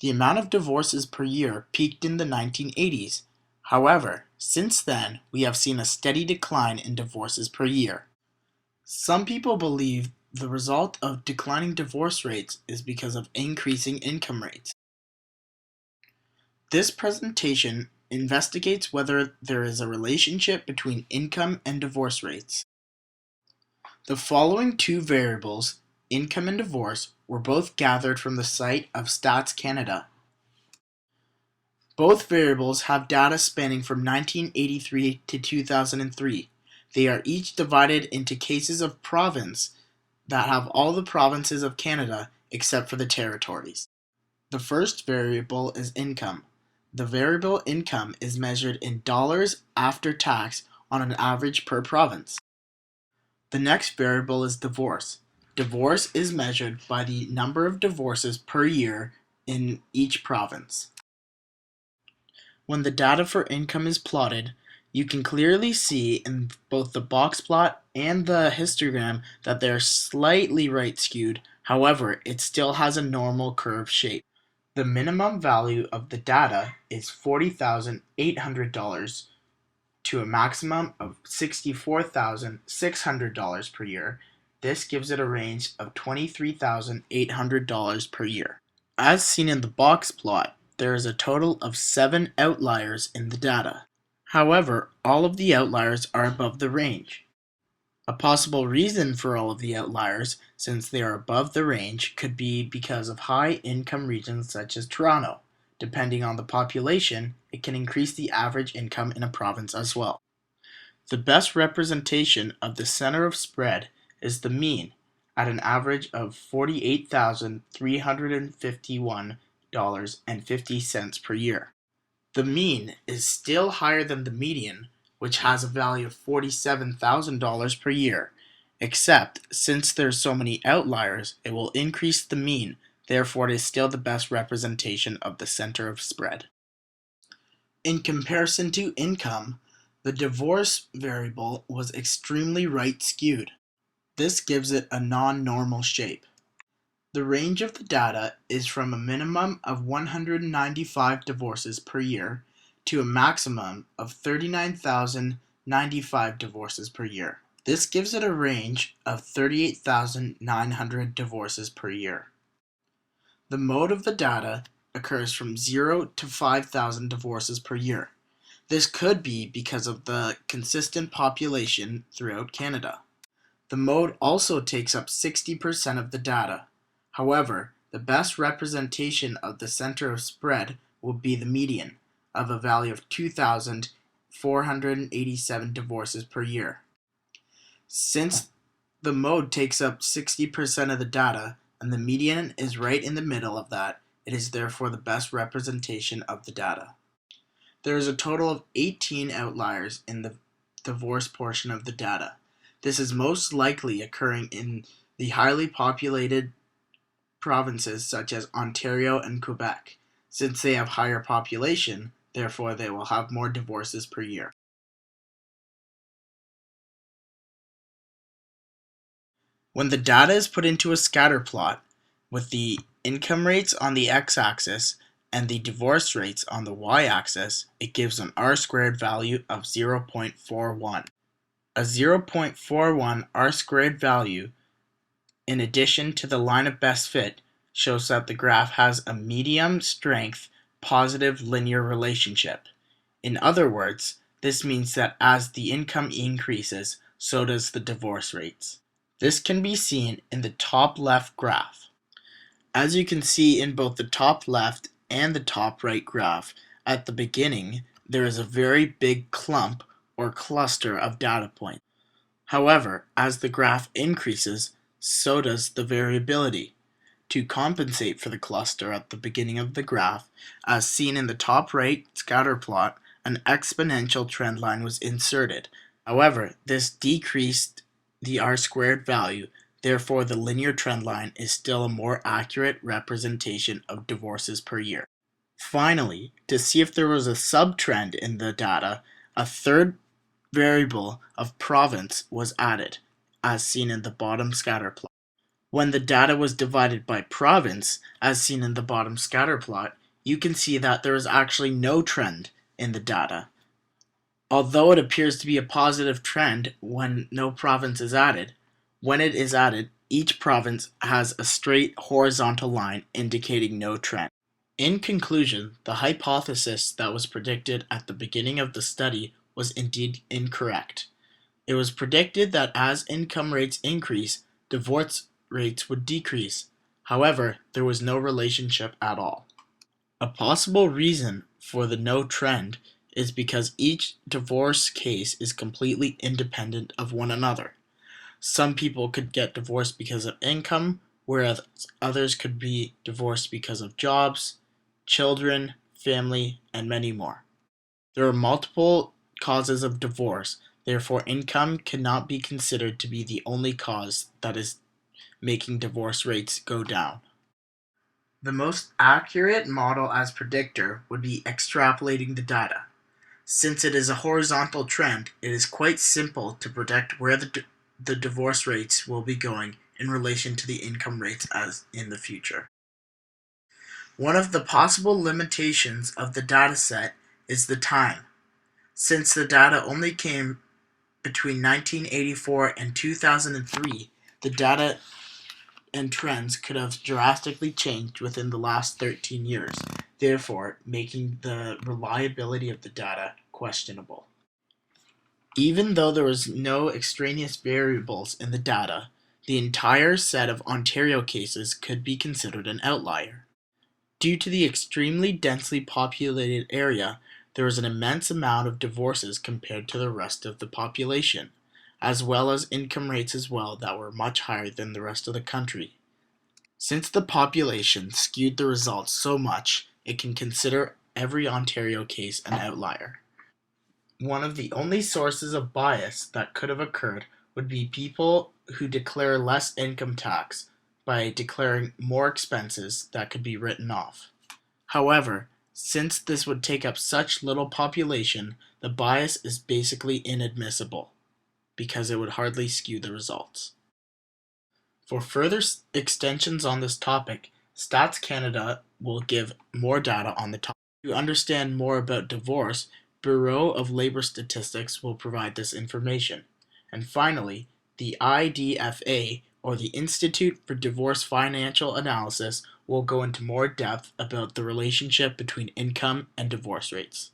The amount of divorces per year peaked in the 1980s. However, since then, we have seen a steady decline in divorces per year. Some people believe the result of declining divorce rates is because of increasing income rates. This presentation investigates whether there is a relationship between income and divorce rates. The following two variables, income and divorce, were both gathered from the site of Stats Canada. Both variables have data spanning from 1983 to 2003. They are each divided into cases of province that have all the provinces of Canada except for the territories. The first variable is income. The variable income is measured in dollars after tax on an average per province. The next variable is divorce. Divorce is measured by the number of divorces per year in each province. When the data for income is plotted, you can clearly see in both the box plot and the histogram that they are slightly right skewed. However, it still has a normal curve shape. The minimum value of the data is $40,800 to a maximum of $64,600 per year. This gives it a range of $23,800 per year. As seen in the box plot, there is a total of 7 outliers in the data. However, all of the outliers are above the range. A possible reason for all of the outliers, since they are above the range, could be because of high-income regions such as Toronto. Depending on the population, it can increase the average income in a province as well. The best representation of the center of spread is the mean, at an average of $48,351.50 per year. The mean is still higher than the median, which has a value of $47,000 per year, except since there's so many outliers, it will increase the mean, therefore it is still the best representation of the center of spread. In comparison to income, the divorce variable was extremely right skewed. This gives it a non-normal shape. The range of the data is from a minimum of 195 divorces per year to a maximum of 39,095 divorces per year. This gives it a range of 38,900 divorces per year. The mode of the data occurs from 0 to 5,000 divorces per year. This could be because of the consistent population throughout Canada. The mode also takes up 60% of the data. However, the best representation of the center of spread will be the median, of a value of 2,487 divorces per year. Since the mode takes up 60% of the data, and the median is right in the middle of that, it is therefore the best representation of the data. There is a total of 18 outliers in the divorce portion of the data. This is most likely occurring in the highly populated provinces such as Ontario and Quebec. Since they have higher population, therefore they will have more divorces per year. When the data is put into a scatter plot, with the income rates on the x-axis and the divorce rates on the y-axis, it gives an r-squared value of 0.41. A 0.41 r-squared value, in addition to the line of best fit, shows that the graph has a medium strength positive linear relationship. In other words, this means that as the income increases, so does the divorce rates. This can be seen in the top left graph. As you can see in both the top left and the top right graph, at the beginning there is a very big clump or cluster of data points. However, as the graph increases, so does the variability. To compensate for the cluster at the beginning of the graph, as seen in the top right scatter plot, an exponential trend line was inserted. However, this decreased the r-squared value, therefore the linear trend line is still a more accurate representation of divorces per year. Finally, to see if there was a subtrend in the data, a third variable of province was added, as seen in the bottom scatter plot. When the data was divided by province, as seen in the bottom scatter plot, you can see that there is actually no trend in the data. Although it appears to be a positive trend when no province is added, when it is added, each province has a straight horizontal line indicating no trend. In conclusion, the hypothesis that was predicted at the beginning of the study was indeed incorrect. It was predicted that as income rates increase, divorce rates would decrease. However, there was no relationship at all. A possible reason for the no trend is because each divorce case is completely independent of one another. Some people could get divorced because of income, whereas others could be divorced because of jobs, children, family, and many more. There are multiple causes of divorce, therefore income cannot be considered to be the only cause that is making divorce rates go down. The most accurate model as predictor would be extrapolating the data. Since it is a horizontal trend, it is quite simple to predict where the divorce rates will be going in relation to the income rates as in the future. One of the possible limitations of the dataset is the time. Since the data only came between 1984 and 2003, the data and trends could have drastically changed within the last 13 years, therefore making the reliability of the data questionable. Even though there was no extraneous variables in the data, the entire set of Ontario cases could be considered an outlier. Due to the extremely densely populated area, there was an immense amount of divorces compared to the rest of the population, as well as income rates as well that were much higher than the rest of the country. Since the population skewed the results so much, it can consider every Ontario case an outlier. One of the only sources of bias that could have occurred would be people who declare less income tax by declaring more expenses that could be written off. However, since this would take up such little population, the bias is basically inadmissible because it would hardly skew the results. For further extensions on this topic, Stats Canada will give more data on the topic. To understand more about divorce, Bureau of Labor Statistics will provide this information. And finally, the IDFA, or the Institute for Divorce Financial Analysis, will go into more depth about the relationship between income and divorce rates.